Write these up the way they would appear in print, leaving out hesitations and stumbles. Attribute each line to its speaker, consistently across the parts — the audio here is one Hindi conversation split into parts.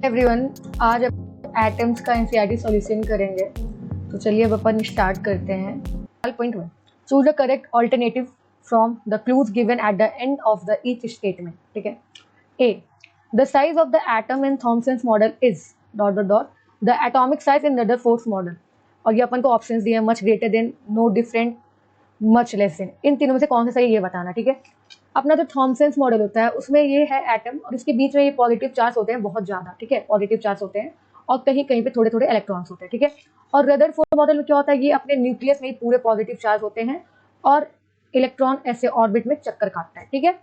Speaker 1: एवरीवन, आज एटम्स का एनसीईआरटी सॉल्यूशन करेंगे। तो चलिए अब अपन स्टार्ट करते हैं। Point 1, choose the correct alternative from the clues given at the end of the each statement. ठीक है। A, the size of the atom in Thomson's model is dot dot dot the atomic size in Rutherford model. और ये अपन को ऑप्शंस दिए हैं, much greater than, no different, much less than. इन तीनों में से कौन सा सही ये बताना। ठीक है। अपना जो थॉमसन्स मॉडल होता है उसमें ये है एटम और इसके बीच में ये पॉजिटिव चार्ज होते हैं बहुत ज्यादा। ठीक है, पॉजिटिव चार्ज होते हैं और कहीं कहीं पे थोड़े थोड़े इलेक्ट्रॉन्स होते हैं। ठीक है। और रदरफोर्ड मॉडल में क्या होता है, ये अपने न्यूक्लियस में ही पूरे पॉजिटिव चार्ज होते हैं और इलेक्ट्रॉन ऐसे ऑर्बिट में चक्कर काटता है। ठीक है।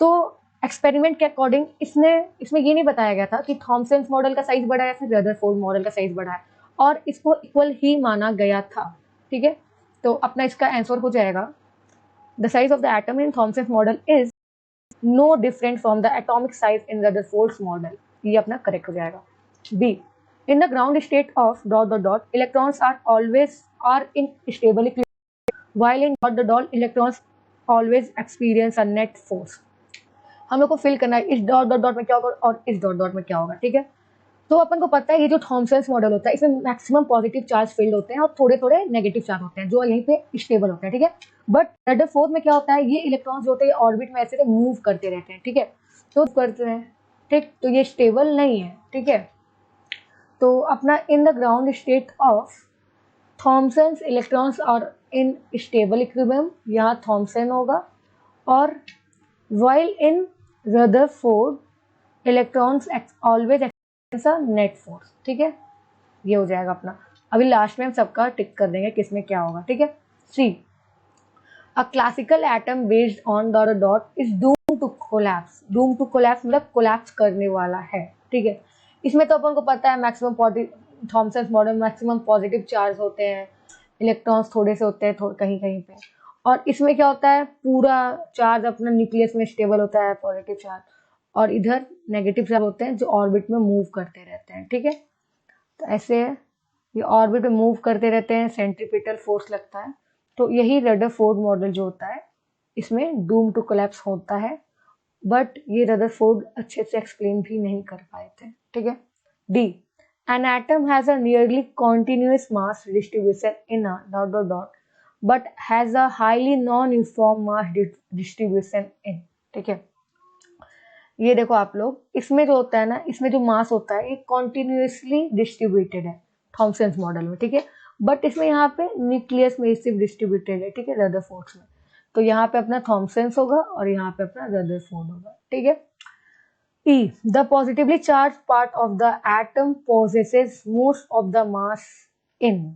Speaker 1: तो एक्सपेरिमेंट के अकॉर्डिंग इसमें ये नहीं बताया गया था कि थॉमसन्स मॉडल का साइज बड़ा है या फिर रदरफोर्ड मॉडल का साइज बड़ा है, और इसको इक्वल ही माना गया था। ठीक है। तो अपना इसका आंसर हो जाएगा, the size of the atom in Thomson's model is no different from the atomic size in Rutherford's model। ये अपना करेक्ट हो जाएगा। B, in the ground state of dot dot dot electrons are in stable equilibrium while in dot dot dot electrons always experience a net force। हम लोग को फिल करना है इस डॉट डॉट डॉट में क्या होगा और इस डॉट डॉट में क्या होगा। ठीक है। तो अपन को पता है ये जो थॉमसन्स मॉडल होता है इसमें मैक्सिमम पॉजिटिव चार्ज फील्ड होते हैं और थोड़े थोड़े नेगेटिव चार्ज होते हैं जो यहीं पे स्टेबल होते हैं। ठीक है। बट रदरफोर्ड में क्या होता है, ये इलेक्ट्रॉन्स जो होते हैं ऑर्बिट में ऐसे मूव करते रहते हैं। ठीक है। तो करते हैं, ठीक, तो ये स्टेबल नहीं है। ठीक है। तो अपना in the ground state of Thomson's electrons और इन स्टेबल इक्विलिब्रियम, यहाँ थॉमसन होगा, और while in Rutherford electrons always net force. ठीक है। ये हो जाएगा अपना। अभी लास्ट में हम सबका टिक कर देंगे किसमें क्या होगा। ठीक है। C, a classical atom based on dot dot is doom to collapse. Doom to collapse मतलब कोलैप्स करने वाला है। ठीक है। इसमें तो अपन को पता है maximum Thomson's model maximum positive charge होते हैं, इलेक्ट्रॉन्स थोड़े से होते हैं कहीं कहीं पे, और इसमें क्या होता है पूरा चार्ज अपना न्यूक्लियस में स्टेबल होता है पॉजिटिव चार्ज, और इधर नेगेटिव चार्ज होते हैं जो ऑर्बिट में मूव करते रहते हैं। ठीक है। तो ऐसे ये ऑर्बिट में मूव करते रहते हैं, सेंट्रीपिटल फोर्स लगता है। तो यही रदरफोर्ड मॉडल जो होता है इसमें डूम टू कोलैप्स होता है, बट ये रदरफोर्ड अच्छे से एक्सप्लेन भी नहीं कर पाए थे। ठीक है। D, an atom has a nearly continuous mass distribution in a dot dot dot but has a highly non uniform mass distribution in. ठीक है। ये देखो आप लोग, इसमें जो होता है ना, इसमें जो मास होता है ये कॉन्टिन्यूसली डिस्ट्रीब्यूटेड है थॉमसन्स मॉडल में। ठीक है। बट इसमें यहाँ पे न्यूक्लियस में सिर्फ डिस्ट्रीब्यूटेड है। ठीक है, रदरफोर्ड में। तो यहाँ पे अपना थॉमसन्स होगा और यहाँ पे अपना रदरफोर्ड होगा। ठीक है। E, the positively charge part of the atom possesses most of the mass in.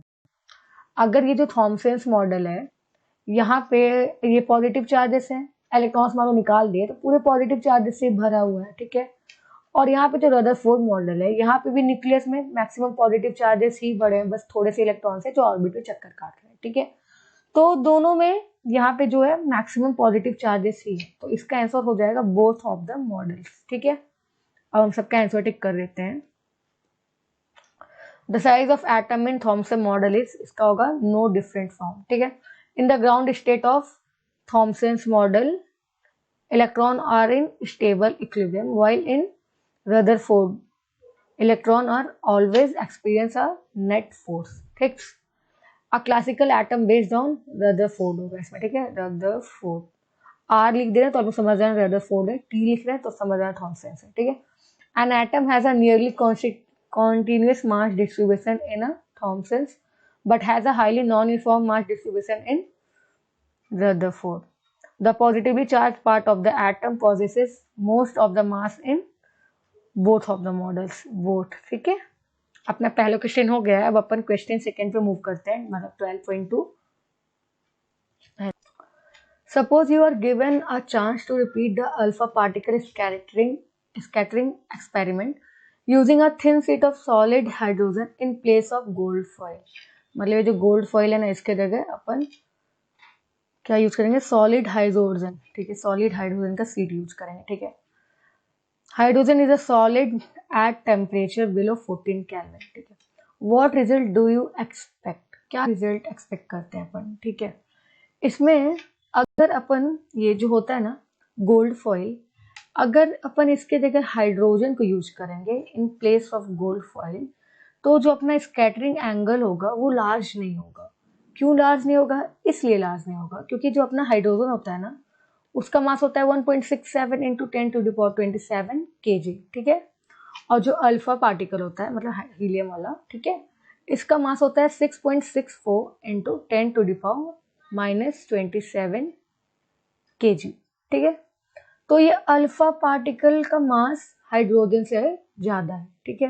Speaker 1: अगर ये जो थॉमसन्स मॉडल है यहाँ पे ये पॉजिटिव चार्जेस हैं, इलेक्ट्रॉन्स मानो निकाल दिए तो पूरे पॉजिटिव चार्जेस से भरा हुआ है। ठीक है। और यहाँ पे जो रदरफोर्ड मॉडल है यहाँ पे भी न्यूक्लियस में मैक्सिमम पॉजिटिव चार्जेस ही बड़े हैं, बस थोड़े से इलेक्ट्रॉन्स है जो ऑर्बिट में चक्कर काट रहे हैं। ठीक है। तो दोनों में यहाँ पे जो है मैक्सिमम पॉजिटिव चार्जेस ही है, तो इसका आंसर हो जाएगा बोथ ऑफ द मॉडल्स। ठीक है। अब हम सबका आंसर टिक कर देते हैं। The size of atom in Thompson model is, इसका होगा नो डिफरेंट फ्रॉम। ठीक है। In the ground state of Thomson's model, electrons are in stable equilibrium, while in Rutherford, electrons are always experience a net force. ठीक। A classical atom based on Rutherford होगा इसमें। ठीक है, Rutherford। R लिख दे रहे हैं तो आप समझ रहे हैं Rutherford है, T लिख रहे हैं तो समझ रहे हैं Thomson's है। ठीक है। An atom has a nearly continuous mass distribution in a Thomson's but has a highly non-uniform mass distribution in Rutherford. The positively charged part of the atom possesses most of the mass in both of the models. Both। ठीक है। अपना पहला क्वेश्चन हो गया है। अब अपन क्वेश्चन सेकंड पे मूव करते हैं, मतलब 12.2। Suppose you are given a chance to repeat the alpha particle scattering experiment using a thin sheet of solid hydrogen in place of gold foil। मतलब ये जो गोल्ड फॉइल है ना, इसके जगह अपन क्या यूज करेंगे, सॉलिड हाइड्रोजन। ठीक है, सॉलिड हाइड्रोजन का सीट यूज करेंगे। ठीक है। Hydrogen is a solid at temperature below 14 kelvin. ठीक है। What result do you expect, क्या रिजल्ट एक्सपेक्ट करते हैं अपन। ठीक है। इसमें अगर अपन ये जो होता है ना गोल्ड फॉइल, अगर अपन इसके जगह हाइड्रोजन को यूज करेंगे in place of gold foil, तो जो अपना स्कैटरिंग एंगल होगा वो लार्ज नहीं होगा। क्यों लार्ज नहीं होगा? इसलिए लार्ज नहीं होगा क्योंकि जो अपना हाइड्रोजन होता है ना, उसका मास होता है 1.67 इंटू 10⁻27 kg, ठीक है। और जो अल्फा पार्टिकल होता है मतलब हीलियम वाला, ठीक है, इसका मास होता है 6.64 इंटू 10⁻27 kg, ठीक है। तो ये अल्फा पार्टिकल का मास हाइड्रोजन से ज्यादा है, ठीक है।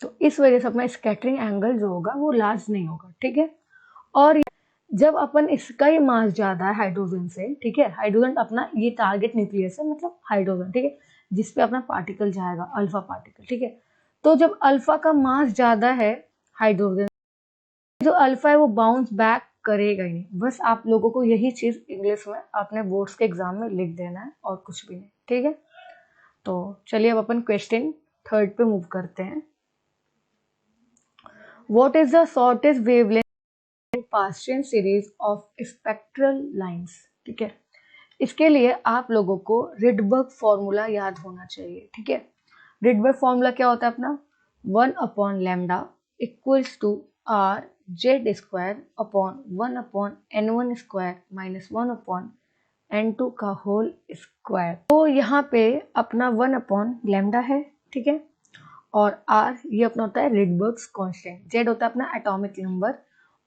Speaker 1: तो इस वजह से अपना स्कैटरिंग एंगल जो होगा वो लार्ज नहीं होगा, ठीक है। और जब अपन इसका ही मास ज्यादा है हाइड्रोजन से, ठीक है, हाइड्रोजन अपना ये टारगेट न्यूक्लियस है मतलब हाइड्रोजन, ठीक है, जिसपे अपना पार्टिकल जाएगा अल्फा पार्टिकल, ठीक है। तो जब अल्फा का मास ज्यादा है हाइड्रोजन, जो अल्फा है वो बाउंस बैक करेगा ही नहीं। बस आप लोगों को यही चीज इंग्लिश में अपने बोर्ड्स के एग्जाम में लिख देना है और कुछ भी नहीं, ठीक है। तो चलिए अब अपन क्वेश्चन थर्ड पे मूव करते हैं। What is the shortest wavelength Paschen series of spectral lines, ठीक है। इसके लिए आप लोगों को रिडबर्ग फॉर्मूला याद होना चाहिए, ठीक है। रिडबर्ग फॉर्मूला क्या होता है अपना? 1/λ equals to R Z square upon 1/n1 square minus 1/n2 का होल स्क्वायर। तो यहाँ पे अपना 1/λ है, ठीक है, और आर ये अपना होता है रिडबर्ग्स कांस्टेंट, जेड होता है अपना एटॉमिक नंबर,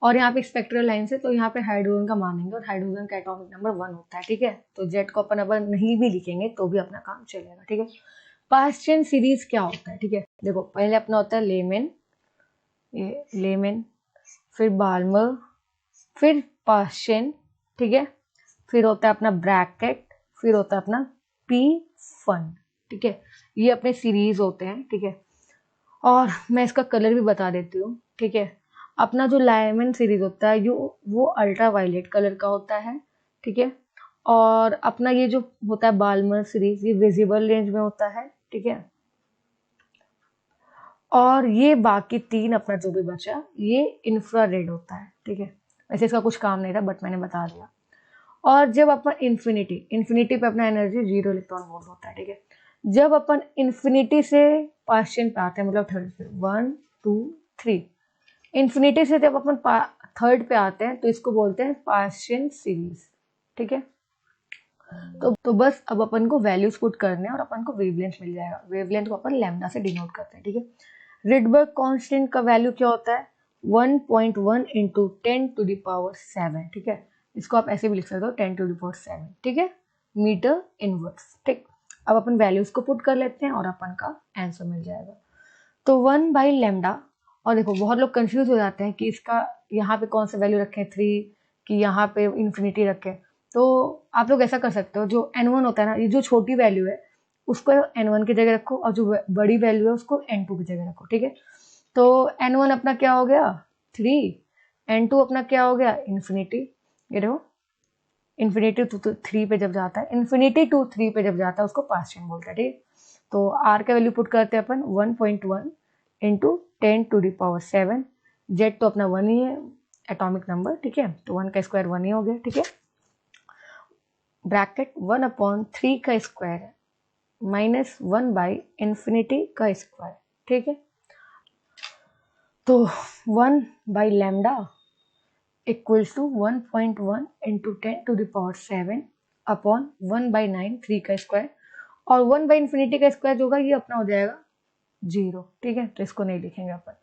Speaker 1: और यहाँ पे स्पेक्ट्रल लाइन से तो यहाँ पे हाइड्रोजन का मानेंगे और हाइड्रोजन का एटॉमिक नंबर 1 होता है, ठीक है। तो जेड को अपन अगर नहीं भी लिखेंगे तो भी अपना काम चलेगा, ठीक है। पास्टियन सीरीज क्या होता है, ठीक है, देखो पहले अपना होता है लेमेन, ये लेमेन, फिर बाल्मर, फिर पास्टियन, ठीक है, फिर होता है अपना ब्रैकेट, फिर होता है अपना पी फन, ठीक है। ये अपने सीरीज होते हैं, ठीक है। और मैं इसका कलर भी बता देती हूँ, ठीक है। अपना जो लायमन सीरीज होता है वो अल्ट्रा वायलेट कलर का होता है, ठीक है। और अपना ये जो होता है बाल्मर सीरीज ये विजिबल रेंज में होता है, ठीक है। और ये बाकी तीन अपना जो भी बचा ये इंफ्रारेड होता है, ठीक है। वैसे इसका कुछ काम नहीं था बट मैंने बता दिया। और जब अपन इन्फिनिटी पे अपना एनर्जी 0 इलेक्ट्रॉन वोल्ट होता है, ठीक है। जब अपन इन्फिनिटी से पास्टियन पे आते हैं मतलब थर्ड पे 1 2 3, इन्फिनिटी से जब अपन थर्ड पे आते हैं तो इसको बोलते हैं पास्टियन सीरीज, ठीक है। तो बस अब अपन को वैल्यूज पुट करने हैं और अपन को वेवलेंथ मिल जाएगा। वेवलेंथ को अपन लैम्डा से डिनोट करते हैं, ठीक है। रिडबर्ग कांस्टेंट का वैल्यू क्या होता है? 1.1 इंटू 10⁻7, ठीक है। इसको आप ऐसे भी लिख सकते हो 10⁻7, ठीक है, मीटर इनवर्स, ठीक। अब अपन वैल्यूज को पुट कर लेते हैं और अपन का आंसर मिल जाएगा। तो 1/λ, और देखो बहुत लोग कंफ्यूज हो जाते हैं कि इसका यहाँ पे कौन सा वैल्यू रखें 3 कि यहाँ पे इन्फिनिटी रखें। तो आप लोग ऐसा कर सकते हो, जो n1 होता है ना, ये जो छोटी वैल्यू है उसको n1 की जगह रखो और जो बड़ी वैल्यू है उसको n2 की जगह रखो, ठीक है। तो n1 अपना क्या हो गया 3, n2 अपना क्या हो गया इन्फिनिटी। ये देखो इन्फिनिटी टू 3 पे जब जाता है, इन्फिनिटी टू 3 पे जब जाता है उसको पास्टियन बोलते हैं, ठीक। तो आर का वैल्यू पुट करते हैं अपन 1.1 इंटू 10⁻7, जेड तो अपना 1 ही है एटॉमिक नंबर, ठीक है, तो 1 का स्क्वायर 1 ही हो गया, ठीक है। ब्रैकेट 1/3 का स्क्वायर है माइनस 1/इन्फिनिटी का स्क्वायर, ठीक है। तो 1/λ इक्वल्स टू 1.1 इंटू 10⁻7 अपॉन 1/9 3 का स्क्वायर, और 1/इन्फिनिटी का स्क्वायर जो होगा ये अपना हो जाएगा 0, ठीक है। तो इसको नहीं लिखेंगे अपन,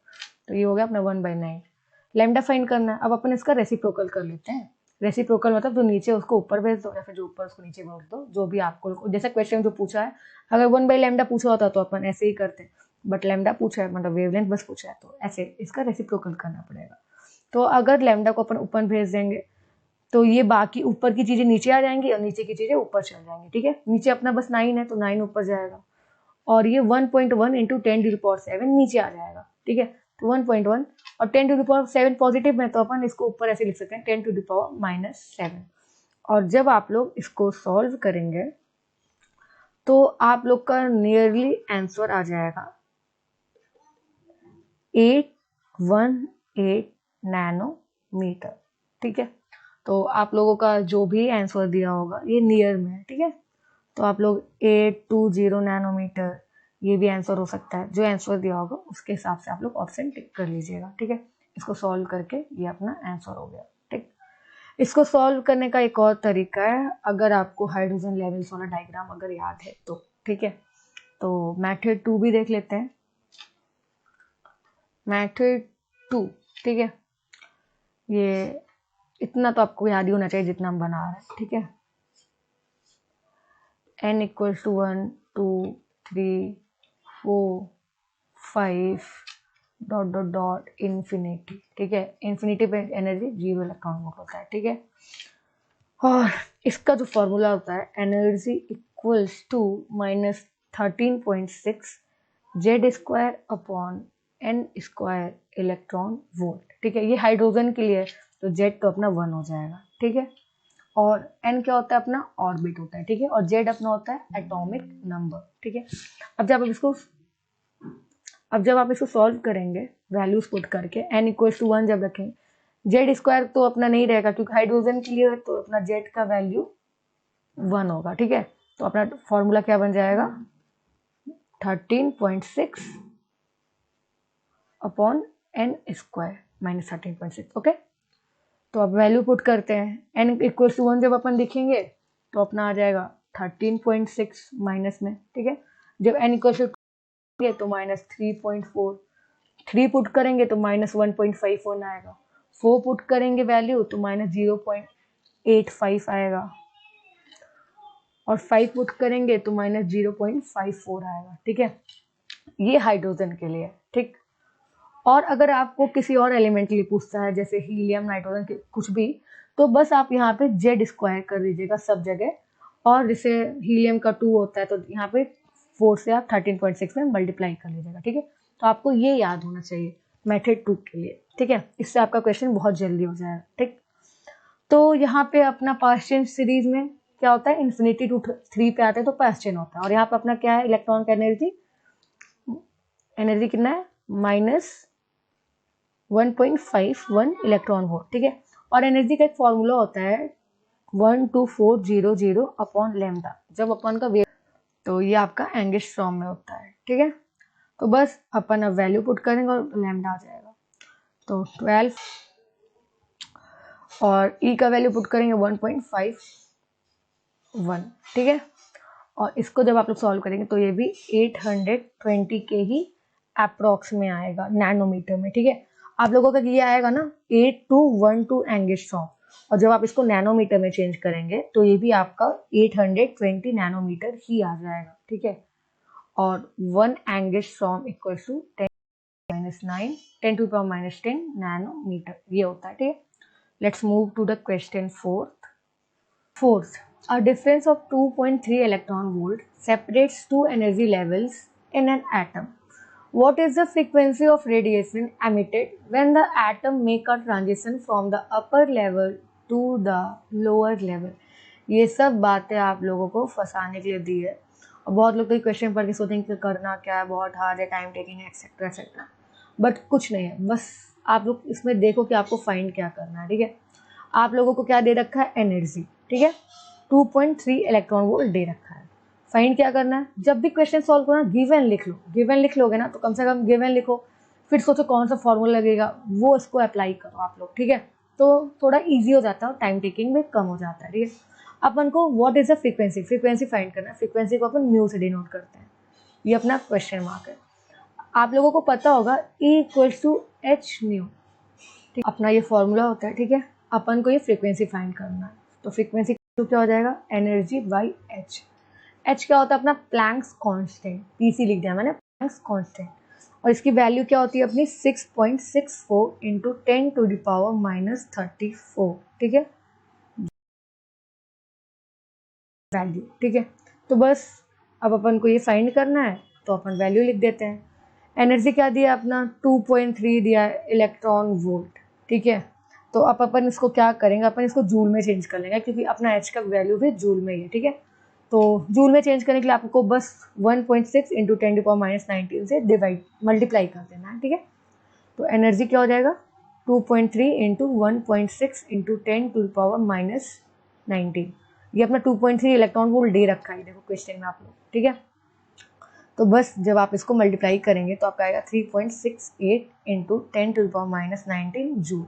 Speaker 1: तो ये हो गया अपना 1/9। लैम्डा फाइंड करना है, अब अपन इसका रेसिप्रोकल कर लेते हैं। रेसिप्रोकल मतलब जो नीचे उसको ऊपर भेज दो या फिर जो ऊपर उसको नीचे भेज दो, जो भी आपको जैसा क्वेश्चन जो पूछा है। अगर 1/λ पूछा होता तो अपन ऐसे ही करते, बट लैम्डा पूछा है मतलब वेवलेंथ बस पूछा है तो ऐसे इसका रेसिप्रोकल करना पड़ेगा। तो अगर लैम्डा को अपन ऊपर भेज देंगे तो ये बाकी ऊपर की चीजें नीचे आ जाएंगी और नीचे की चीजें ऊपर चल जाएंगी, ठीक है। नीचे अपना बस 9 है तो 9 ऊपर जाएगा, और ये 1.1 इंटू 10⁻7 नीचे आ जाएगा, ठीक है। तो 1.1 और 10⁻7 पॉजिटिव में तो अपन इसको ऊपर ऐसे लिख सकते हैं 10⁻⁻7। और जब आप लोग इसको सॉल्व करेंगे तो आप लोग का नियरली आंसर आ जाएगा 818 नैनोमीटर, ठीक है। तो आप लोगों का जो भी आंसर दिया होगा ये नियर में है, ठीक है। तो आप लोग 820 नैनोमीटर, ये भी आंसर हो सकता है। जो आंसर दिया होगा उसके हिसाब से आप लोग ऑप्शन टिक कर लीजिएगा, ठीक है। इसको सॉल्व करके ये अपना आंसर हो गया, ठीक। इसको सॉल्व करने का एक और तरीका है, अगर आपको हाइड्रोजन लेवल्स वाला डायग्राम अगर याद है तो, ठीक है। तो मेथड 2 भी देख लेते हैं। मेथड 2, ठीक है। ये इतना तो आपको याद ही होना चाहिए जितना हम बना रहे हैं, ठीक है। n equals to 1 2 3 4 5 dot dot dot infinity, ठीक है। इन्फिनिटी पे एनर्जी 0 इलेक्ट्रॉन वोल्ट होता है, ठीक है। और इसका जो फॉर्मूला होता है, energy equals to -13.6 Z square upon n square electron volt, ठीक है। ये हाइड्रोजन के लिए है, तो जेड तो अपना 1 हो जाएगा, ठीक है। और एन क्या होता है अपना, ऑर्बिट होता है, ठीक है। और जेड अपना होता है एटॉमिक नंबर, ठीक है। अब जब आप इसको सॉल्व करेंगे वैल्यूज पुट करके, एन इक्वल्स टू 1 जब रखेंगे, जेड स्क्वायर तो अपना नहीं रहेगा क्योंकि हाइड्रोजन के लिए तो अपना जेड का वैल्यू 1 होगा, ठीक है। तो अपना फॉर्मूला क्या बन जाएगा, 13.6 upon n square minus 13.6, okay. तो अब वैल्यू पुट करते हैं, एन इक्वल्स टू 1 जब अपन लिखेंगे तो अपना आ जाएगा 13.6 माइनस में, ठीक है। जब एन इक्वल्स टू तो -3.4, 3 पुट करेंगे तो -1.51 आएगा, 4 पुट करेंगे वैल्यू तो -0.85 आएगा, और 5 पुट करेंगे तो -0.54 आएगा, ठीक है। ये हाइड्रोजन के लिए, ठीक। और अगर आपको किसी और एलिमेंट के लिए पूछता है जैसे हीलियम, नाइट्रोजन के कुछ भी, तो बस आप यहाँ पे जेड स्क्वायर कर दीजिएगा सब जगह। और जैसे हीलियम का 2 होता है तो यहाँ पे 4 से आप 13.6 में मल्टीप्लाई कर लीजिएगा, ठीक है। तो आपको ये याद होना चाहिए मेथड 2 के लिए, ठीक है। इससे आपका क्वेश्चन बहुत जल्दी हो जाएगा, ठीक। तो यहाँ पे अपना पास्ट चेन सीरीज में क्या होता है, इन्फिनिटी टू 3 पे आते हैं तो पास्ट चेन होता है। और यहाँ पे अपना क्या है, इलेक्ट्रॉन का एनर्जी कितना है, -1.51 इलेक्ट्रॉन वोल्ट, ठीक है। और एनर्जी का एक फॉर्मूला होता है 12400 अपॉन लैम्डा, जब अपन का वेव, तो ये आपका एंगस्ट्रॉम में होता है, ठीक है। तो बस अपन अब वैल्यू पुट करेंगे और लैम्डा आ जाएगा, तो 12, और ई का वैल्यू पुट करेंगे 1.51, ठीक है। और इसको जब आप लोग सॉल्व करेंगे तो ये भी 820 के ही अप्रोक्स में आएगा नैनोमीटर में, ठीक है। आप लोगों का ये आएगा ना 8212 एंगस्ट्रॉम, और जब आप इसको नैनोमीटर में चेंज करेंगे तो ये भी आपका 820 नैनोमीटर ही आ जाएगा, ठीक है। और 1 एंगस्ट्रॉम इक्वल्स टू 10⁻⁹ 10⁻⁻10 नैनोमीटर, ये होता है, ठीक है। Let's move to the question fourth, a difference of 2.3 electron volt separates two energy levels in an atom. What is the frequency of radiation emitted when the atom make a transition from the upper level to the lower level? ये सब बातें आप लोगों को फंसाने के लिए दी है, और बहुत लोग तो ये क्वेश्चन पढ़ के सोचेंगे कि करना क्या है, बहुत हार्ड है, टाइम टेकिंग है, एक्सेट्रा एक्सेट्रा। बट कुछ नहीं है, बस आप लोग इसमें देखो कि आपको फाइंड क्या करना है, ठीक है। आप लोगों को क्या दे रखा है, एनर्जी, ठीक है। 2.3 इलेक्ट्रॉन वोल्ट दे रखा है। फाइंड क्या करना है, जब भी क्वेश्चन सॉल्व करो ना, गिवन लिख लो। गिवन लिख लोगे ना तो कम से कम गिवन लिखो, फिर सोचो कौन सा फॉर्मूला लगेगा, वो इसको अप्लाई करो आप लोग, ठीक है। तो थोड़ा इजी हो जाता है और टाइम टेकिंग में कम हो जाता है, ठीक है। अपन को what is the frequency, frequency find करना है। फ्रीक्वेंसी को अपन म्यू से डिनोट करते हैं, ये अपना क्वेश्चन मार्क है। आप लोगों को पता होगा E equals to h mu, ठीक, अपना ये फॉर्मूला होता है, ठीक है। अपन को ये फ्रीक्वेंसी फाइंड करना है, तो फ्रीक्वेंसी तो क्या हो जाएगा, एनर्जी बाई एच। एच क्या होता है अपना, प्लैंक्स कांस्टेंट, पीसी लिख दिया मैंने, प्लैंक्स कांस्टेंट। और इसकी वैल्यू क्या होती है अपनी 6.64 इंटू 10⁻⁻34, ठीक है, वैल्यू, ठीक है। तो बस अब अपन को ये फाइंड करना है, तो अपन वैल्यू लिख देते हैं। एनर्जी क्या दिया अपना, 2.3 दिया इलेक्ट्रॉन वोल्ट, ठीक है। तो अब अपन इसको क्या करेंगे, अपन इसको जूल में चेंज कर लेंगे क्योंकि अपना एच का वैल्यू भी जूल में ही है, ठीक है। तो जूल में चेंज करने के लिए आपको बस 1.6 इंटू 10⁻⁻19 से डिवाइड मल्टीप्लाई कर देना है, ठीक है। तो एनर्जी क्या हो जाएगा, 2.3 इंटू 1.6 इंटू 10⁻⁻19, ये अपना 2.3 इलेक्ट्रॉन वोल्ट दे रखा है देखो क्वेश्चन में आप लोग, ठीक है। तो बस जब आप इसको मल्टीप्लाई करेंगे तो आपका आएगा 3.68 इंटू 10⁻⁻19 जूल।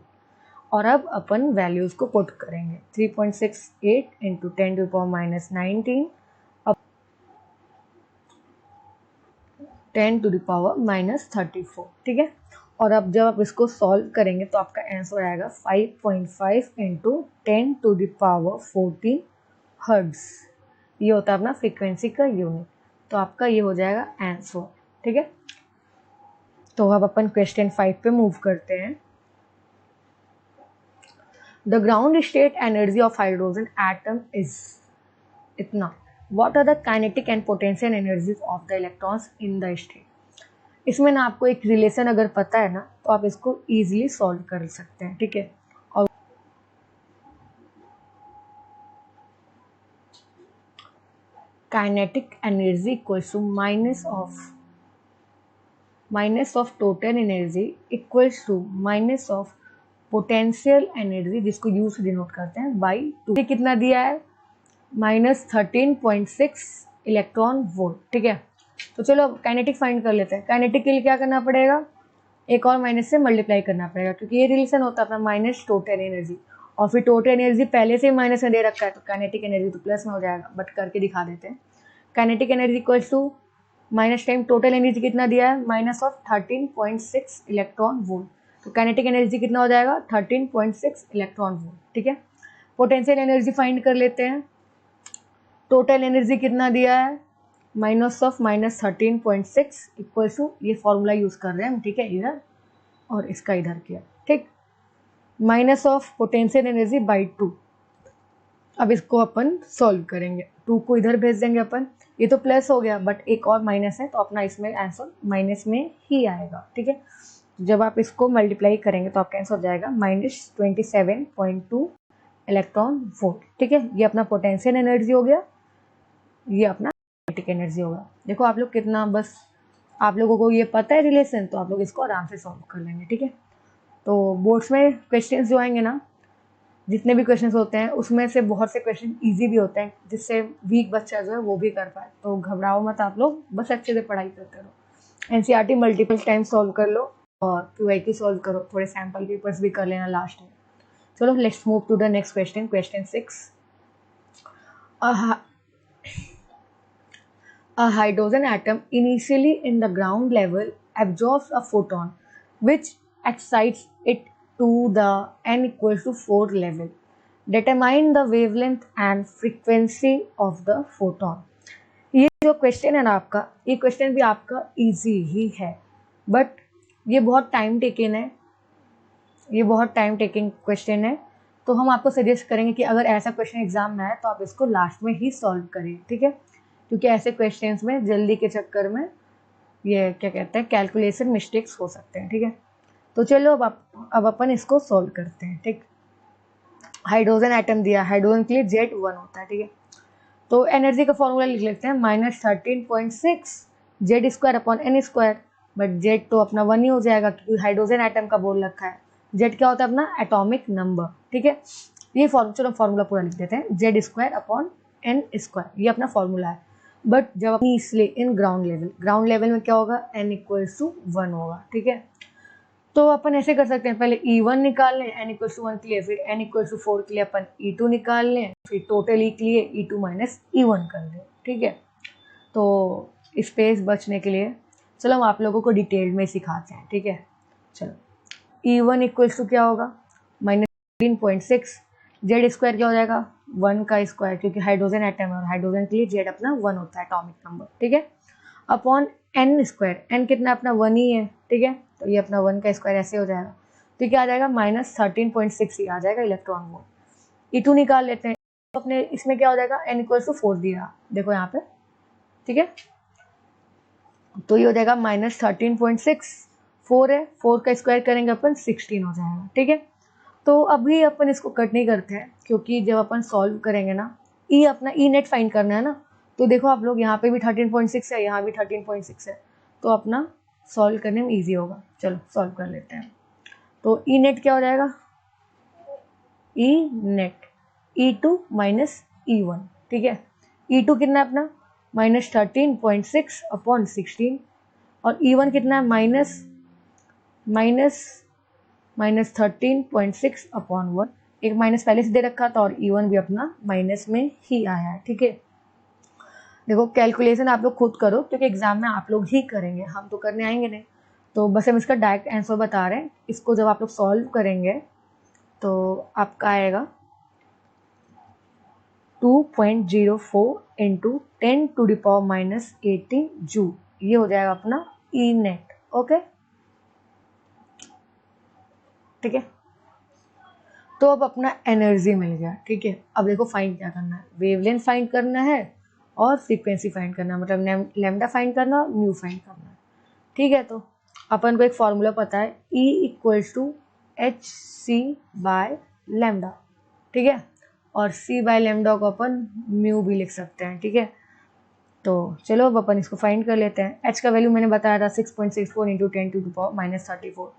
Speaker 1: और अब अपन वैल्यूज को पुट करेंगे 3.68 इंटू 10⁻⁻19 अब 10⁻⁻34, ठीक है। और अब जब आप इसको सॉल्व करेंगे तो आपका आंसर आएगा 5.5 इंटू 10⁻14 हर्ट्ज। ये होता है अपना फ्रीक्वेंसी का यूनिट। तो आपका ये हो जाएगा आंसर, ठीक है। तो अब अपन क्वेश्चन 5 पे मूव करते हैं। The ground state energy of hydrogen atom is इतना। What are the kinetic and potential energies of the electrons in the state. इसमें ना आपको एक रिलेशन अगर पता है ना तो आप इसको इजीली सॉल्व कर सकते हैं, ठीक है। और kinetic energy equals to minus of total energy equals to minus of potential energy, जिसको यू से डिनोट करते हैं बाई 2। कितना दिया है -13.6 इलेक्ट्रॉन वोल्ट, ठीक है। तो चलो अब काइनेटिक फाइंड कर लेते हैं। काइनेटिक के लिए क्या करना पड़ेगा, एक और माइनस से मल्टीप्लाई करना पड़ेगा, क्योंकि ये रिलेशन होता है अपना माइनस टोटल एनर्जी, और फिर टोटल एनर्जी पहले से ही माइनस में दे रखा है तो काइनेटिक एनर्जी तो प्लस में हो जाएगा, बट करके दिखा देते हैं। Kinetic energy equals to minus time total energy कितना दिया है -13.6 इलेक्ट्रॉन वोल्ट। तो काइनेटिक एनर्जी कितना हो जाएगा 13.6 इलेक्ट्रॉन वोल्ट, ठीक है। पोटेंशियल एनर्जी फाइंड कर लेते हैं। टोटल एनर्जी कितना दिया है -13.6 इक्वल्स टू, ये फॉर्मूला यूज कर रहे हैं हम, ठीक है, इधर और इसका इधर किया, ठीक, minus of potential energy by 2। अब इसको अपन सॉल्व करेंगे, 2 को इधर भेज देंगे अपन, ये तो प्लस हो गया बट एक और माइनस है तो अपना इसमें आंसर माइनस में ही आएगा, ठीक है। जब आप इसको मल्टीप्लाई करेंगे तो आपका आंसर हो जाएगा -27.2 इलेक्ट्रॉन वोल्ट, ठीक है। ये अपना पोटेंशियल एनर्जी हो गया, ये अपना काइनेटिक एनर्जी होगा। देखो आप लोग कितना, बस आप लोगों को ये पता है रिलेशन तो आप लोग इसको आराम से सॉल्व कर लेंगे, ठीक है। तो बोर्ड्स में क्वेश्चंस जो आएंगे ना, जितने भी क्वेश्चंस होते हैं उसमें से बहुत से क्वेश्चन इजी भी होते हैं, जिससे वीक बच्चा जो है वो भी कर पाए। तो घबराओ मत आप लोग, बस अच्छे से पढ़ाई करते रहो। एनसीईआरटी मल्टीपल टाइम सॉल्व कर लो और क्यूआईक्यू सॉल्व करो, थोड़े सैम्पल पेपर्स भी कर लेना लास्ट में। चलो let's move to the next question, question 6। A hydrogen atom initially in the ground level absorbs a photon which excites it to the n equals to 4 level. Determine the wavelength and frequency of the photon. ये जो क्वेश्चन है ना आपका, ये क्वेश्चन भी आपका इजी ही है, बट ये बहुत टाइम टेकिंग है, ये बहुत टाइम टेकिंग क्वेश्चन है। तो हम आपको सजेस्ट करेंगे कि अगर ऐसा क्वेश्चन एग्जाम में आए तो आप इसको लास्ट में ही सॉल्व करें, ठीक है, क्योंकि ऐसे क्वेश्चंस में जल्दी के चक्कर में ये क्या कहते हैं कैलकुलेशन मिस्टेक्स हो सकते हैं, ठीक है। तो चलो अब अपन इसको सॉल्व करते हैं, ठीक। हाइड्रोजन एटम दिया, हाइड्रोजन के लिए Z1 होता है, ठीक है। तो एनर्जी का फॉर्मूला लिख लेते हैं -13.6 Z²/n², बट Z तो अपना 1 ही हो जाएगा क्योंकि हाइड्रोजन एटम का बोल रखा है। Z क्या होता है अपना एटॉमिक नंबर, ठीक है। ये चलो फॉर्मूला पूरा लिख देते हैं, Z²/n², ये अपना फॉर्मूला है। बट जब अपनी इसलिए इन ग्राउंड लेवल में क्या होगा n=1 होगा, ठीक है। तो अपन ऐसे कर सकते हैं, पहले E1 निकाल लें n=1 के लिए, फिर n=4 के लिए अपन E2 निकाल लें, फिर टोटल E के लिए E2 - E1 कर लें, ठीक है। तो स्पेस बचने के लिए चलो हम आप लोगों को डिटेल में सिखाते हैं, ठीक है। चलो E1 क्या होगा -13.6, Z² क्या हो जाएगा 1 का स्क्वायर, क्योंकि हाइड्रोजन एटम है और हाइड्रोजन के लिए Z अपना 1 होता है एटॉमिक नंबर, ठीक है, अपॉन n², n कितना अपना 1 ही है, ठीक है। तो ये अपना 1 का स्क्वायर ऐसे हो जाएगा, तो क्या आ जाएगा -13.6 ही आ जाएगा इलेक्ट्रॉन वोल्ट। E2 निकाल लेते हैं, तो अपने इसमें क्या हो जाएगा n=4 दिया, देखो यहाँ पे, ठीक है। तो ये हो जाएगा -13.6, 4 है, 4 का स्क्वायर करेंगे अपन 16 हो जाएगा, ठीक है। तो अभी अपन इसको कट नहीं करते हैं, क्योंकि जब अपन सॉल्व करेंगे ना, अपना ई नेट फाइंड करना है ना, तो देखो आप लोग यहाँ पे भी 13.6 है, यहाँ भी 13.6 है, तो अपना सॉल्व करने में इजी होगा। चलो सॉल्व कर लेते हैं। तो ई नेट क्या हो जाएगा, ई नेट E2 - E1, ठीक है। E2 कितना है अपना -13.6/16 और E1 कितना है -13.6/1। एक माइनस पहले से दे रखा था और E1 भी अपना माइनस में ही आया है, ठीक है। देखो कैलकुलेशन आप लोग खुद करो क्योंकि एग्जाम में आप लोग ही करेंगे, हम तो करने आएंगे नहीं। तो बस हम इसका डायरेक्ट आंसर बता रहे हैं। इसको जब आप लोग सॉल्व करेंगे तो आपका आएगा 2.04 इंटू 10⁻⁻18 जूल। ये हो जाएगा अपना ई नेट। ओके, ठीक है। तो अब अपना एनर्जी मिल गया, ठीक है। अब देखो फाइंड क्या करना है, वेवलेंथ फाइंड करना है और फ्रीक्वेंसी फाइंड करना है, मतलब लैम्डा फाइंड करना और म्यू फाइंड करना है, ठीक है। तो अपन को एक फॉर्मूला पता है, E इक्वल्स टू hc/λ, ठीक है। और c/λ को अपन म्यू भी लिख सकते हैं, ठीक है। तो चलो अब अपन इसको फाइंड कर लेते हैं। h का वैल्यू मैंने बताया था 6.64 इंटू 10⁻⁻34।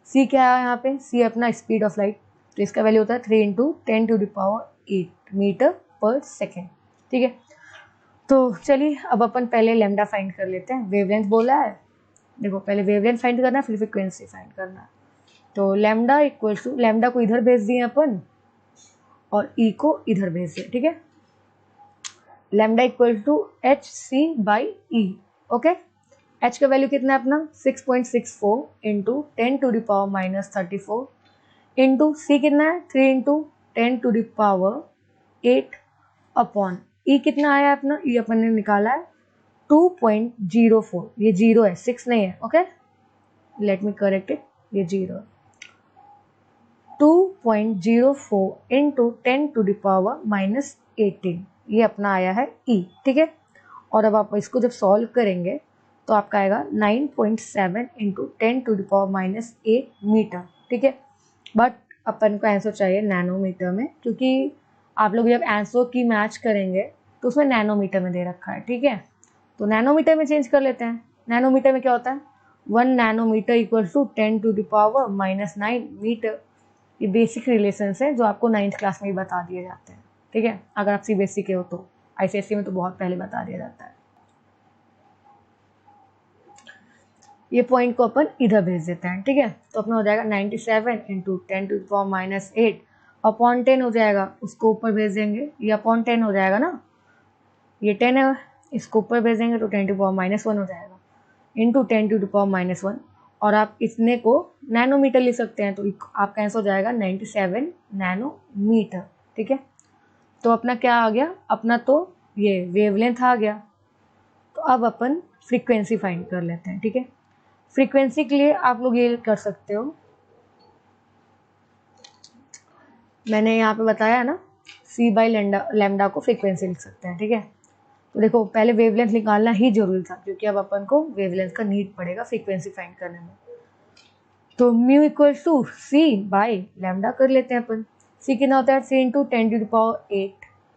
Speaker 1: c क्या है यहाँ पे, c अपना स्पीड ऑफ लाइट, तो इसका वैल्यू होता है 3 इंटू 10⁸ मीटर पर सेकेंड, ठीक है। तो चलिए अब अपन पहले लैम्डा फाइंड कर लेते हैं। वेवलेंथ बोला है, देखो पहले वेवलेंथ फाइंड करना है फिर फ्रीक्वेंसी फाइंड करना है। तो लैम्डा इक्वल्स टू, लैम्डा को इधर भेज दिए अपन और ई को इधर भेज दिए, ठीक है। Lambda equal to hc/e, okay. h का वैल्यू कितना है अपना 6.64 इंटू 10⁻⁻34 इंटू c कितना है 3 इंटू 10⁸ अपॉन e कितना आया अपना, e अपन ने निकाला है 2.04, ये 0 है 6 नहीं है, okay. Let me correct it, ये 0 है। 2.04 इंटू 10⁻⁻18, ये अपना आया है e, ठीक है। और अब आप इसको जब सॉल्व करेंगे तो आपका आएगा 9.7 इंटू 10⁻⁸ मीटर, ठीक है। बट अपन को आंसर चाहिए नैनोमीटर में, क्योंकि आप लोग जब आंसर की मैच करेंगे तो उसमें नैनोमीटर में दे रखा है, ठीक है। तो नैनोमीटर में चेंज कर लेते हैं। नैनोमीटर में क्या होता है, 1 नैनोमीटर इक्वल टू 10⁻⁻9 मीटर। ये बेसिक रिलेशंस है जो आपको 9th क्लास में ही बता दिए जाते हैं, ठीक है। अगर आप CBSE के हो तो, ICSE में तो बहुत पहले बता दिया जाता है। ये पॉइंट को अपन इधर भेज देते हैं, ठीक है। तो अपना हो जाएगा 97 इंटू 10⁻⁻8 अपॉन 10 हो जाएगा, उसको ऊपर भेज देंगे, ये अपॉन 10 हो जाएगा ना, ये 10 है, इसको ऊपर भेज देंगे तो 10⁻⁻1 हो जाएगा इंटू 10⁻⁻1। और आप इतने को नैनोमीटर लिख सकते हैं, तो आपका आंसर हो जाएगा 97 नैनोमीटर, ठीक है। तो अपना क्या आ गया, अपना तो ये वेवलेंथ आ गया। तो अब अपन फ्रीक्वेंसी फाइंड कर लेते हैं, ठीक है। फ्रीक्वेंसी के लिए आप लोग ये कर सकते हो, मैंने यहाँ पे बताया ना, c/λ को फ्रीक्वेंसी लिख सकते हैं, ठीक है। तो देखो पहले वेवलेंथ निकालना ही जरूरी था, क्योंकि अब अपन को वेवलेंथ का नीड पड़ेगा फ्रीक्वेंसी फाइंड करने में। तो म्यू इक्वल टू c/λ कर लेते हैं अपन। c कितना होता है 3 इंटू 10⁸,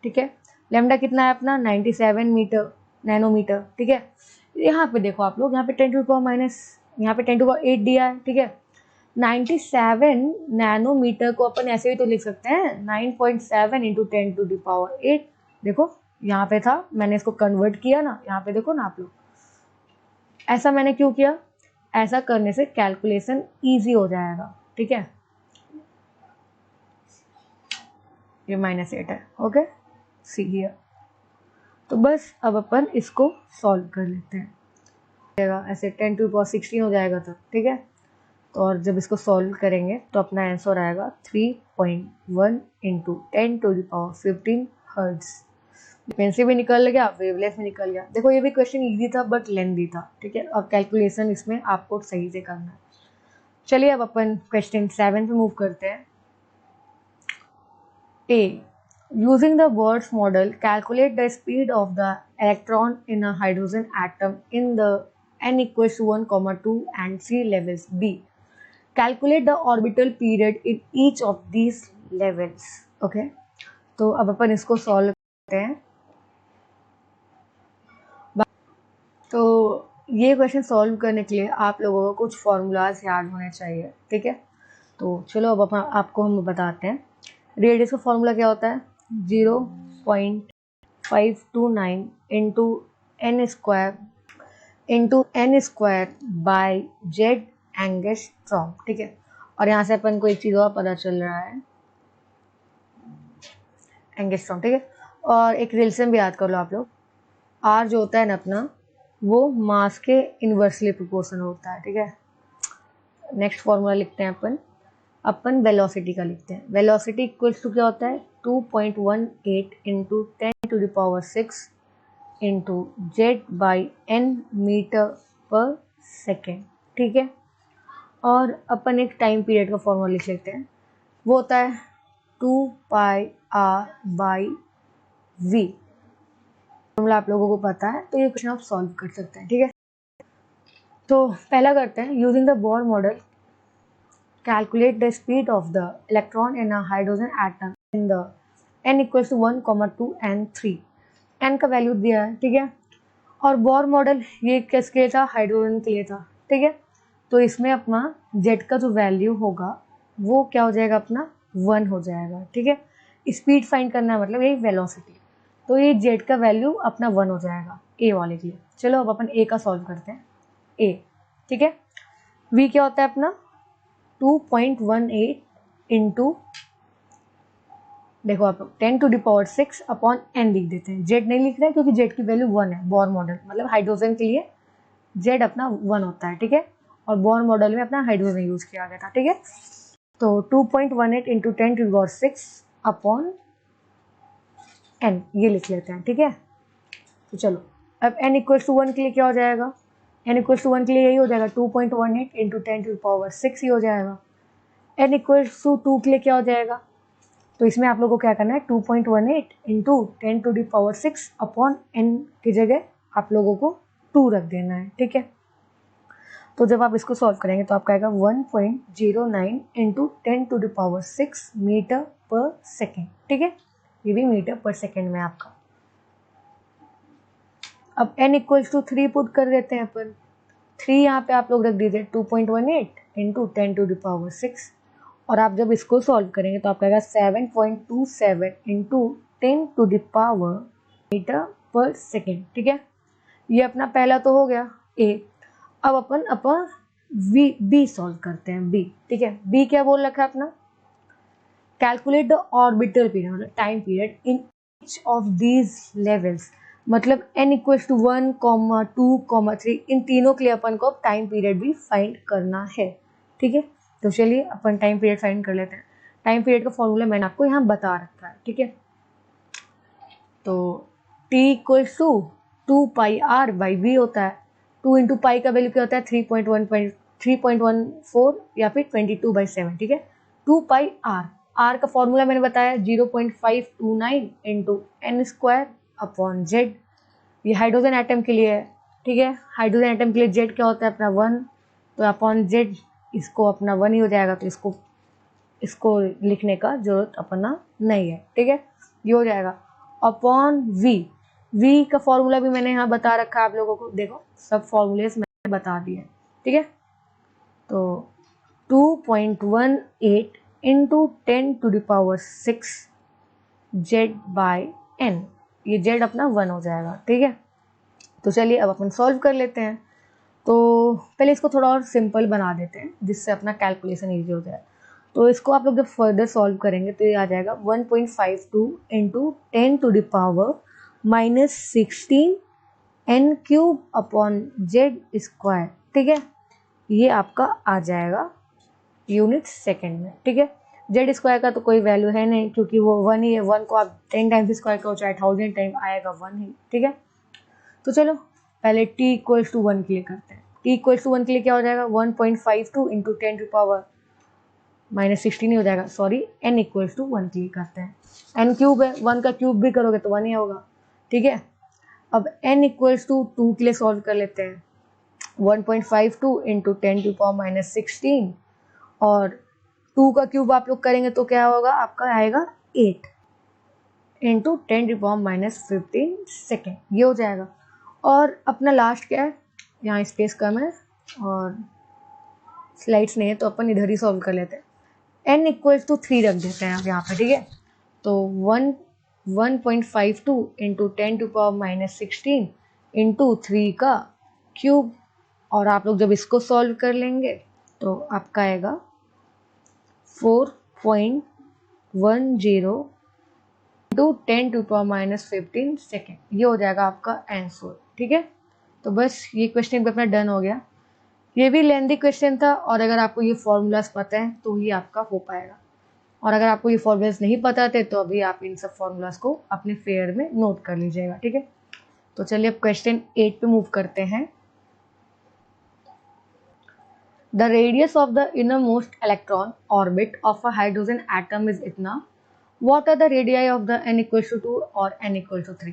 Speaker 1: ठीक है। लैम्डा कितना है अपना 97 नैनोमीटर, ठीक है। यहाँ पे देखो आप लोग, यहाँ पे 10⁻⁻, यहाँ पे 10⁸ दिया है, ठीक है। 97 नैनोमीटर को अपन ऐसे भी तो लिख सकते हैं 9.7 इंटू 10⁸। देखो यहाँ पे था, मैंने इसको कन्वर्ट किया ना, यहाँ पे देखो ना आप लोग। ऐसा मैंने क्यों किया, ऐसा करने से कैलकुलेशन इजी हो जाएगा, ठीक है। ये -8 है, ओके, सी हियर। तो बस अब अपन इसको सॉल्व कर लेते हैं। ऐसे 10⁻16 हो जाएगा तब, ठीक है। तो और जब इसको सॉल्व करेंगे तो अपना आंसर आएगा 3.1 इंटू 10⁻15 हर्ट्ज। फ्रीक्वेंसी भी निकल गया, वेवलेंथ भी निकल गया। देखो ये भी क्वेश्चन इजी था बट लेंथी था, ठीक है। और कैलकुलेशन इसमें आपको सही से करना है। चलिए अब अपन क्वेश्चन 7 पे मूव करते हैं। A. Using the Words model, calculate the speed of the electron in a hydrogen atom in the n equals to 1, 2 and 3 levels. B. Calculate the orbital period in each of these levels. Okay. तो अब अपन इसको सॉल्व करते हैं। तो ये क्वेश्चन सॉल्व करने के लिए आप लोगों को कुछ फॉर्मूलाज याद होने चाहिए, ठीक है। तो चलो अब अपन आपको हम बताते हैं। रेडियस का फॉर्मूला क्या होता है, 0.529 into n square by Z angstrom, ठीक है। और यहाँ से अपन को एक चीज़ और पता चल रहा है, एंगस्ट्रॉम, ठीक है। और एक रिलेशन भी याद कर लो आप लोग, आर जो होता है ना अपना, वो मास के इन्वर्सली प्रोपोर्शनल होता है, ठीक है। नेक्स्ट फॉर्मूला लिखते हैं अपन वेलोसिटी का लिखते हैं। वेलोसिटी इक्वल्स टू क्या होता है, 2.18 into 10⁶ into Z by n metre पर सेकेंड, ठीक है। और अपन एक टाइम पीरियड का फॉर्मूला लिख लेते हैं, वो होता है 2πr/v। फॉर्मूला आप लोगों को पता है, तो ये क्वेश्चन आप सॉल्व कर सकते हैं, ठीक है। तो पहला करते हैं, using the Bohr model calculate the speed of the electron in a hydrogen atom in the n equals to 1, 2 and 3। n का वैल्यू दिया है, ठीक है। और बोर मॉडल ये किसके लिए था, हाइड्रोजन के लिए था, ठीक है। तो इसमें अपना जेड का जो वैल्यू होगा वो क्या हो जाएगा, अपना 1 हो जाएगा, ठीक है। स्पीड फाइंड करना है, मतलब यही वेलोसिटी, तो ये जेड का वैल्यू अपना 1 हो जाएगा ए वाले के लिए। चलो अब अपन ए का सॉल्व करते हैं, ए, ठीक है। वी क्या होता है अपना 2.18 इंटू, देखो आप 10⁶ अपॉन n लिख देते हैं। जेड नहीं लिख रहे हैं क्योंकि जेड की वैल्यू 1 है, बोर मॉडल मतलब हाइड्रोजन के लिए जेड अपना 1 होता है, ठीक है। और बोर मॉडल में अपना हाइड्रोजन यूज किया गया था, ठीक है। तो 2.18 इंटू 10⁶ अपॉन n ये लिख लेते हैं, ठीक है। तो चलो अब n इक्वल्स टू 1 के लिए क्या हो जाएगा, n इक्वल्स टू 1 के लिए यही हो जाएगा 2.18 इंटू 10⁶ ही हो जाएगा। n इक्वल्स टू 2 के लिए क्या हो जाएगा, तो इसमें आप लोगों को क्या करना है, 2.18 इंटू 10⁶ अपॉन n की जगह आप लोगों को 2 रख देना है, ठीक है। तो जब आप इसको सॉल्व करेंगे तो आपका आएगा 1.09 इंटू 10⁶ मीटर पर सेकेंड, ठीक है। ये भी मीटर पर सेकेंड में आपका। अब n इक्वल्स टू 3 पुट कर देते हैं अपन, 3 यहाँ पे आप लोग रख दीजिए, 2.18 इंटू 10⁶। और आप जब इसको सॉल्व करेंगे तो आपका आएगा 7.27 इंटू 10⁻⁻ मीटर पर सेकेंड, ठीक है। ये अपना पहला तो हो गया ए। अब अपन बी सॉल्व करते हैं, बी, ठीक है। बी क्या बोल रखा है अपना, कैलकुलेट द ऑर्बिटल पीरियड, मतलब time period in each of these levels, मतलब n इक्वल्स टू 1, 2, 3 इन तीनों के लिए अपन को टाइम पीरियड भी फाइंड करना है, ठीक है। तो चलिए अपन टाइम पीरियड फाइंड कर लेते हैं। टाइम पीरियड का फॉर्मूला मैंने आपको यहाँ बता रखा है, ठीक है। तो t इक्वल्स टू 2πr/v होता है। 2 इंटू पाई का वैल्यू क्या होता है, 3.14 या फिर 22/7, ठीक है। 2πr, r का फॉर्मूला मैंने बताया 0.529 into n square upon Z. ये हाइड्रोजन एटम के लिए है, ठीक है। हाइड्रोजन एटम के लिए जेड क्या होता है अपना 1, तो अपॉन जेड इसको अपना 1 ही हो जाएगा, तो इसको लिखने का जरूरत अपना नहीं है, ठीक है। ये हो जाएगा अपॉन वी का फॉर्मूला भी मैंने यहाँ बता रखा है आप लोगों को, देखो सब फॉर्मूलेस मैंने बता दिए, ठीक है। तो 2.18 इंटू 10⁶ जेड बाई एन, ये जेड अपना 1 हो जाएगा, ठीक है। तो चलिए अब अपन सॉल्व कर लेते हैं। तो पहले इसको थोड़ा और सिंपल बना देते हैं जिससे अपना कैलकुलेशन ईजी हो जाए। तो इसको आप लोग जब फर्दर सॉल्व करेंगे तो ये आ जाएगा 1.52 into 10⁻⁻16 n³ upon Z square, ठीक है। ये आपका आ जाएगा यूनिट सेकेंड में, ठीक है। जेड स्क्वायर का तो कोई वैल्यू है नहीं क्योंकि वो 1 ही है, 1 को आप 10 टाइम्स स्क्वायर करो चाहे 1000 टाइम आएगा 1 ही, ठीक है। तो चलो पहले t इक्वल्स टू 1 के लिए करते हैं। t इक्वल्स टू 1 के लिए क्या हो जाएगा, 1.52 इंटू 10⁻⁻16 ही हो जाएगा, सॉरी n इक्वल्स टू 1 के लिए करते हैं। n³ है, 1 का क्यूब भी करोगे तो 1 ही होगा, ठीक है। अब n इक्वल्स टू 2 के लिए सॉल्व कर लेते हैं। 1.52 इंटू 10⁻⁻16 और 2 का क्यूब आप लोग करेंगे तो क्या होगा, आपका आएगा 8 इंटू 10⁻⁻15 सेकेंड, ये हो जाएगा। और अपना लास्ट क्या है, यहाँ स्पेस कम है और स्लाइड्स नहीं है तो अपन इधर ही सॉल्व कर लेते हैं। n इक्वल्स टू 3 रख देते हैं आप यहाँ पे, ठीक है। तो 1.52 इंटू 10⁻16 इंटू 3 का क्यूब। और आप लोग जब इसको सॉल्व कर लेंगे तो आपका आएगा 4.10 इंटू 10⁻15 सेकेंड। ये हो जाएगा आपका आंसर। ठीक है, तो बस ये क्वेश्चन अपना डन हो गया। ये भी लेंथी क्वेश्चन था, और अगर आपको ये फॉर्मूलाज पता है तो ही आपका हो पाएगा। और अगर आपको ये फॉर्मूलाज नहीं पता थे तो अभी आप इन सब फॉर्मूलाज को अपने फेयर में नोट कर लीजिएगा। ठीक है, तो चलिए अब क्वेश्चन 8 पे मूव करते हैं। The radius of the innermost electron orbit of a hydrogen atom is इतना। What are the radii of the n = 2 और n = 3।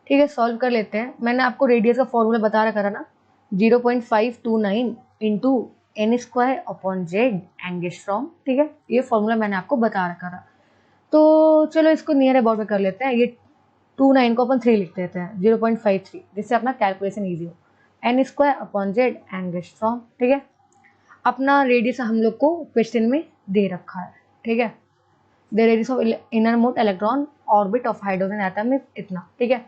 Speaker 1: ठीक है, सॉल्व कर लेते हैं। मैंने आपको रेडियस का फॉर्मूला बता रखा था ना, 0.529 इंटू n² एंगस्ट्रॉम। ठीक है, ये फॉर्मूला मैंने आपको बता रखा था। तो चलो इसको नियर अबाउट में कर लेते हैं। ये 29 को अपन 3 लिख देते हैं, 0.53, जिससे अपना कैलकुलेशन ईजी हो। n² angstrom. ठीक है, अपना रेडियस हम लोग को क्वेश्चन में दे रखा है। ठीक है, the radius of innermost electron orbit of hydrogen atom is इतना। ठीक है,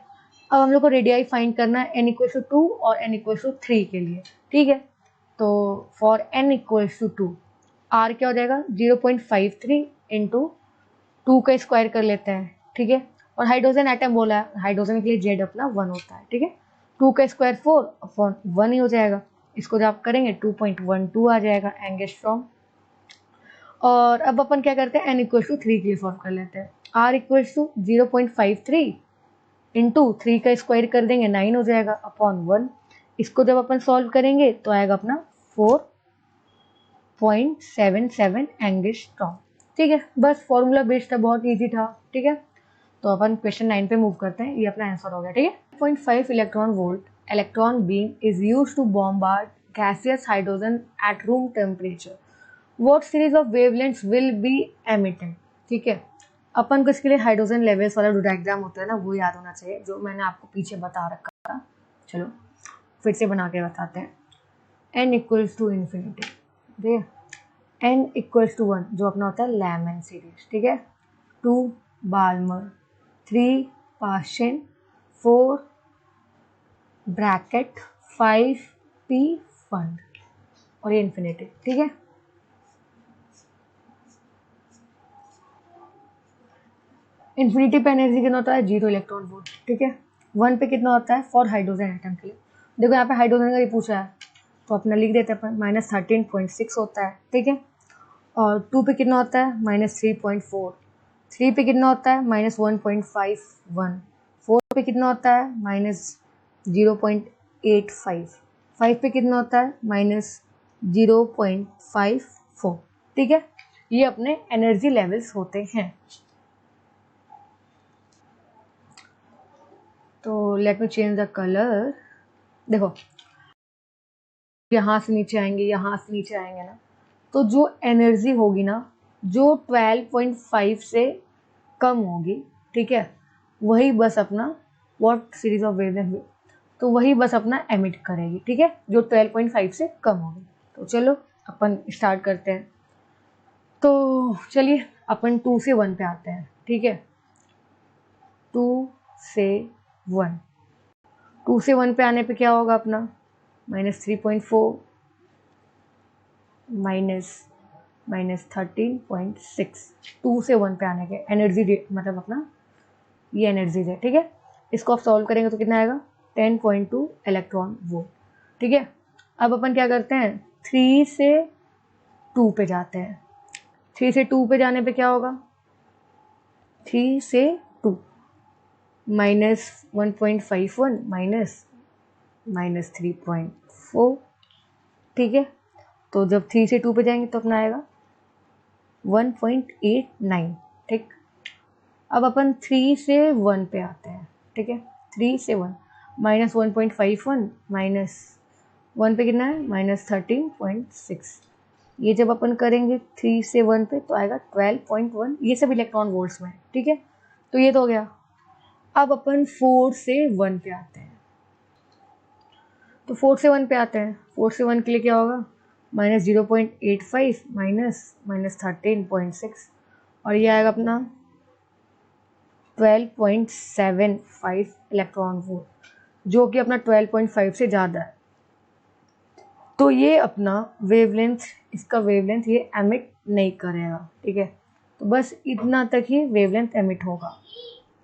Speaker 1: अब हम लोग को रेडियाई फाइंड करना है n = 2 और n = 3 के लिए। ठीक है, तो फॉर n = 2 r क्या हो जाएगा, 0.53 इंटू 2 का स्क्वायर कर लेते हैं। ठीक है, और हाइड्रोजन एटम बोला है, हाइड्रोजन के लिए जेड अपना 1 होता है। ठीक है, 2 का स्क्वायर 4/1 ही हो जाएगा। इसको जब आप करेंगे 2.12 आ जाएगा एंगस्ट्रॉम। और अब अपन क्या करते हैं, n = 3 के लिए सॉल्व कर लेते हैं। r = 0.53 इंटू 3 का स्क्वायर कर देंगे, 9 हो जाएगा अपॉन 1। इसको जब अपन सॉल्व करेंगे तो आएगा अपना 4.77 एंगस्ट्रॉम। ठीक है, बस फॉर्मूला बेस्ड था, बहुत इजी था। ठीक है, तो अपन क्वेश्चन 9 पे मूव करते हैं। ये अपना आंसर हो गया। ठीक है, 0.5 electron volt electron beam is used to bombard gaseous hydrogen at room temperature. What series of wavelengths will be emitted। ठीक है, अपन को इसके लिए हाइड्रोजन लेवल्स वाला जो डायग्राम होता है ना, वो याद होना चाहिए, जो मैंने आपको पीछे बता रखा था। चलो फिर से बना के बताते हैं। n = इन्फिनिटी, ठीक है, n = 1 जो अपना होता है लैमन सीरीज। ठीक है, 2 Balmer, 3 Paschen, 4 Brackett, 5 p Pfund, और ये इन्फिनिटी। ठीक है, इन्फिनिटी पे एनर्जी कितना होता है, 0 इलेक्ट्रॉन वोल्ट। ठीक है, 1 पे कितना होता है फॉर हाइड्रोजन एटम के लिए। देखो यहाँ पे हाइड्रोजन का ही पूछा है, तो अपना लिख देते हैं अपन, -13.6 होता है। ठीक है, और 2 पे कितना होता है, -3.4, 3 पे कितना होता है, -1.51, 4 पे कितना होता है, -0.85, 5 पे कितना होता है, -0.54। ठीक है, ये अपने एनर्जी लेवल्स होते हैं। तो let me change the colour. देखो यहाँ से नीचे आएंगे, यहाँ से नीचे आएंगे ना, तो जो एनर्जी होगी ना, जो 12.5 से कम होगी, ठीक है, वही बस अपना व्हाट सीरीज ऑफ वेवलेंथ, तो वही बस अपना एमिट करेगी। ठीक है, जो 12.5 से कम होगी। तो चलो अपन स्टार्ट करते हैं। तो चलिए अपन 2 से 1 पे आते हैं। ठीक है, 2 से 1, 2 से 1 पे आने पे क्या होगा अपना, -3.4 -13.6, 2 से 1 पे आने के एनर्जी मतलब अपना ये एनर्जी है। ठीक है, इसको आप सॉल्व करेंगे तो कितना आएगा, 10.2 इलेक्ट्रॉन वोल्ट। ठीक है, अब अपन क्या करते हैं, 3 से 2 पे जाते हैं। 3 से 2 पे जाने पे क्या होगा, 3 से 2 -1.51 -3.4। ठीक है, तो जब 3 से 2 पे जाएंगे तो अपना आएगा 1.89। ठीक, अब अपन 3 से 1 पे आते हैं। ठीक है, 3 से 1 -1.51 -1 पे कितना है, -13.6। ये जब अपन करेंगे 3 से 1 पे तो आएगा 12.1, ये सब इलेक्ट्रॉन वोल्ट्स में। ठीक है, तो ये तो हो गया। अब अपन 4 से 1 पे आते हैं। तो 4 से 1 पे आते हैं, 4 से 1 के लिए क्या होगा, -0.85 -13.6, और ये आएगा अपना 12.75 इलेक्ट्रॉन वोल्ट, जो कि अपना 12.5 से ज़्यादा है। तो ये अपना वेवलेंथ, इसका वेवलेंथ ये एमिट नहीं करेगा, ठीक है। तो बस इतना तक ही वेवलेंथ एमिट होगा।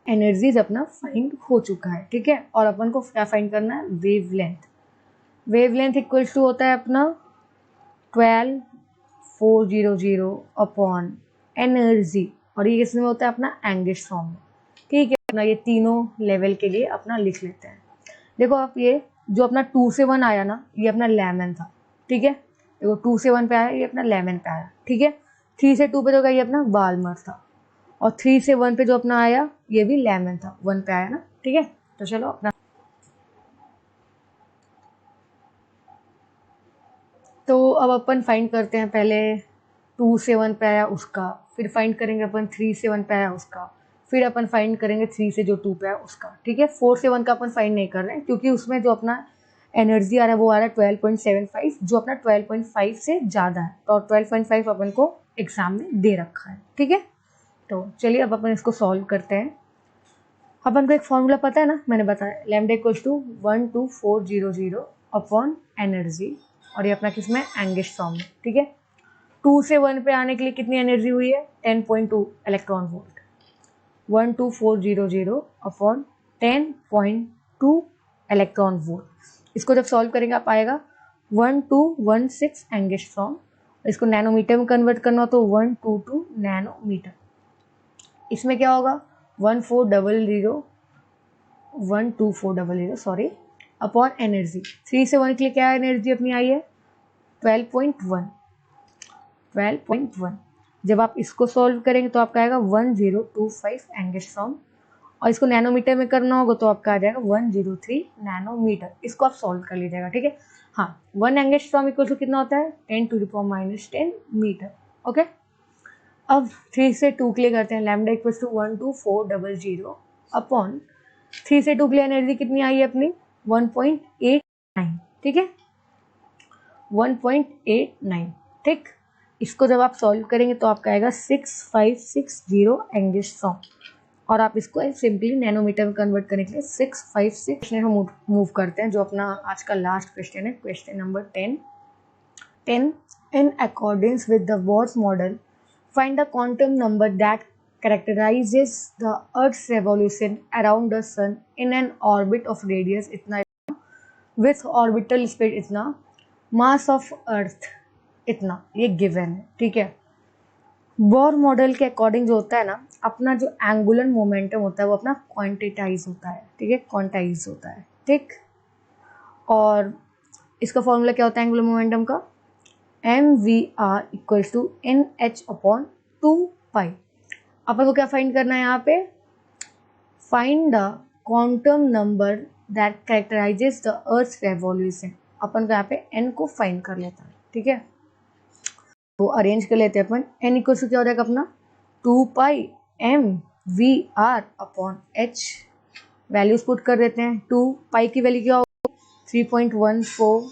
Speaker 1: एनर्जीज अपना फाइंड हो चुका है, ठीक है। और अपन को क्या फाइंड करना है, वेवलेंथ। वेवलेंथ इक्वल्स टू होता है अपना 12400 अपॉन एनर्जी, और ये किस में होता है अपना एंगस्ट्रॉम में, ठीक है। अपना ये तीनों लेवल के लिए अपना लिख लेते हैं। देखो आप, ये जो अपना 2 से 1 आया ना, ये अपना लेमन था, ठीक है। देखो 2 से 1 पे आया, ये अपना लेमन पे आया, ठीक है। 3 से 2 पे तो ये अपना बाल्मर था, और 3 से 1 पे जो अपना आया ये भी लेमन था, 1 पे आया ना, ठीक है। तो चलो अपना, तो अब अपन फाइंड करते हैं। पहले 2 से 1 पे आया उसका, फिर फाइंड करेंगे अपन 3 से 1 पे आया उसका, फिर अपन फाइंड करेंगे 3 से जो 2 पे आया उसका, ठीक है। 4 से 1 का अपन फाइंड नहीं कर रहे हैं, क्योंकि उसमें जो अपना एनर्जी आ रहा है वो आ रहा है 12.75, जो अपना 12.5 से ज़्यादा है। तो 12.5 अपन को एग्जाम में दे रखा है, ठीक है। तो चलिए अब अपन इसको सॉल्व करते हैं। अपन को एक फॉर्मूला पता है ना, मैंने बताया, lambda equals to 12400 upon energy, और ये अपना किसमें, एंगस्ट्रॉम में, ठीक है। 2 से 1 पे आने के लिए कितनी एनर्जी हुई है, 10.2 electron volt. 12400 upon 10.2 electron volt. इसको जब सॉल्व करेंगे आप आएगा 1216 एंगस्ट्रॉम। इसको नैनोमीटर में कन्वर्ट करना हो तो 122 नैनोमीटर। इसमें क्या होगा, 12400 सॉरी अपॉन एनर्जी। 3 से 1 के लिए क्या एनर्जी अपनी आई है, 12.1। जब आप इसको सॉल्व करेंगे तो आपका आएगा 1025 एंगस्ट्रॉम, और इसको नैनोमीटर में करना होगा तो आपका आ जाएगा 103 नैनोमीटर। इसको आप सॉल्व कर लीजिएगा, ठीक है। हाँ, 1 एंगस्ट्रॉम इक्वल टू कितना होता है, 10⁻⁻10 मीटर, ओके। अब 3 से 2 के लिए करते हैं, लैम्डा इक्वल टू 12400 अपॉन 3 से 2 के लिए एनर्जी कितनी आई है अपनी, 1.89, ठीक है, 1.89, ठीक। इसको जब आप सॉल्व करेंगे तो आपका आएगा 6560 एंगस्ट्रॉम, और आप इसको सिंपली नैनोमीटर में कन्वर्ट करने के लिए 656 में हम मूव करते हैं, जो अपना आज का लास्ट क्वेश्चन है, question number 10 in accordance with the Bohr's model, find the quantum number that characterizes the Earth's revolution around the Sun in an orbit of radius इतना, with orbital speed इतना, mass of Earth इतना, ये गिवन है, ठीक है। बोर मॉडल के अकॉर्डिंग जो होता है ना, अपना जो एंगुलर मोमेंटम होता है वो अपना क्वांटिटाइज होता है, ठीक है, क्वांटाइज होता है, ठीक। और इसका फॉर्मूला क्या होता है एंगुलर मोमेंटम का, mvr equals to nh upon 2 pi. अपन को क्या फाइंड करना है यहाँ पे, find the quantum number that characterises the earth revolution. अपन को यहाँ पे n को फाइंड कर लेता है, ठीक है। तो अरेंज कर लेते हैं अपन, n इक्वल्स टू क्या हो जाएगा अपना 2 पाई mvr upon h। Values put कर देते हैं, 2 पाई की वैल्यू क्या होगी 3.14,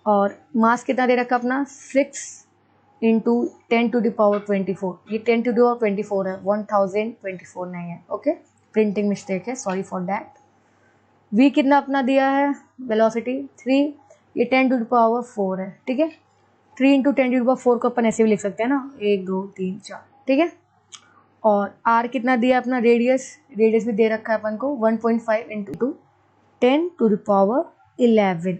Speaker 1: और मास कितना दे रखा अपना 6 इंटू 10⁻24, ये 10⁻24 है, 1024 नहीं है, ओके, प्रिंटिंग मिस्टेक है, सॉरी फॉर दैट। v कितना अपना दिया है, वेलोसिटी 3, ये 10⁻4 है, ठीक है। 3 इंटू 10⁻4 को अपन ऐसे भी लिख सकते हैं ना, 1 2 3 4, ठीक है। और r कितना दिया अपना, रेडियस भी दे रखा है अपन को 1.5 इंटू 10⁻11,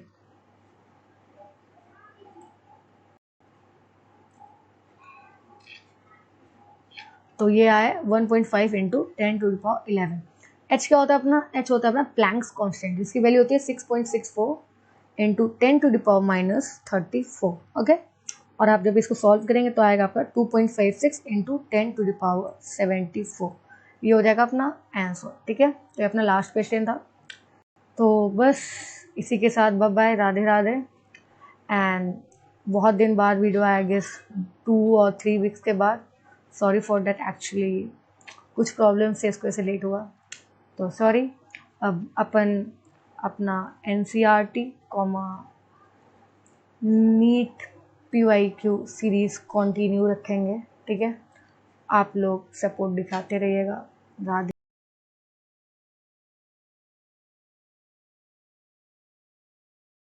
Speaker 1: तो ये आया 1.5 इंटू 10⁻11। h क्या होता है अपना, h होता है अपना प्लैंक्स कांस्टेंट, जिसकी वैल्यू होती है 6.64 इंटू 10⁻34, ओके। और आप जब इसको सॉल्व करेंगे तो आएगा आपका 2.56 इंटू 10⁻74, ये हो जाएगा अपना आंसर, ठीक है। तो ये अपना लास्ट क्वेश्चन था। तो बस इसी के साथ bye bye, Radhe Radhe. And बहुत दिन बाद वीडियो आया, गेस 2 और 3 वीक्स के बाद, सॉरी फॉर दैट, एक्चुअली कुछ प्रॉब्लम से इसको ऐसे लेट हुआ, तो सॉरी। अब अपन अपना NCERT comma NEET PYQ series continue रखेंगे, ठीक है। आप लोग सपोर्ट दिखाते रहिएगा, राधे।